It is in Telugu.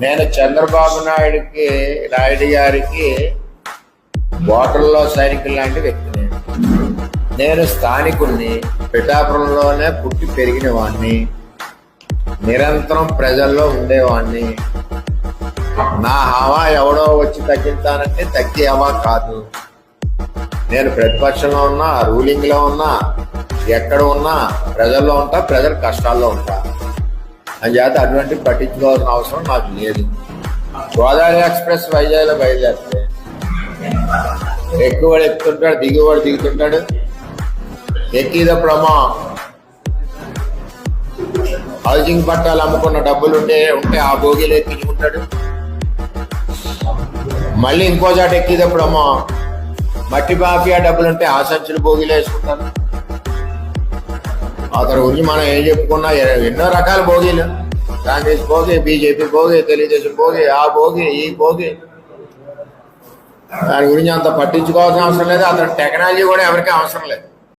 నేను చంద్రబాబు నాయుడు గారికి బోర్డర్లో సైనికులు లాంటి వ్యక్తిని. నేను స్థానికుడిని, పిఠాపురంలోనే పుట్టి పెరిగిన వాడిని, నిరంతరం ప్రజల్లో ఉండేవాడిని. నా హవా ఎవడో వచ్చి తగ్గిస్తానంటే తగ్గే హవా కాదు. నేను ప్రతిపక్షంలో ఉన్నా, రూలింగ్లో ఉన్నా, ఎక్కడ ఉన్నా ప్రజల్లో ఉంటా, ప్రజల కష్టాల్లో ఉంటా. అంచేత అటువంటి పట్టించుకోవాల్సిన అవసరం నాకు లేదు. గోదావరి ఎక్స్ప్రెస్ వైజాగ్లో బయలుదేరితే ఎక్కువవాడు ఎక్కుతుంటాడు, దిగువాడు దిగుతుంటాడు. ఎక్కిదప్పుడమ్మా హౌసింగ్ పట్టాలు అమ్ముకున్న డబ్బులు ఉంటే ఆ భోగిలు ఎక్కించుకుంటాడు. మళ్ళీ ఇంకో చాట ఎక్కిదప్పుడమ్మా మట్టి మాఫియా డబ్బులుంటే ఆ సంచులు భోగిలు వేసుకుంటారు. అతని గురించి మనం ఏం చెప్పుకున్నా ఎన్నో రకాల భోగిలు, కాంగ్రెస్ భోగి, బీజేపీ భోగి, తెలుగుదేశం భోగి, ఆ భోగి, ఈ భోగి. దాని గురించి అంత పట్టించుకోవాల్సిన అవసరం లేదు. అతని టెక్నాలజీ కూడా ఎవరికీ అవసరం లేదు.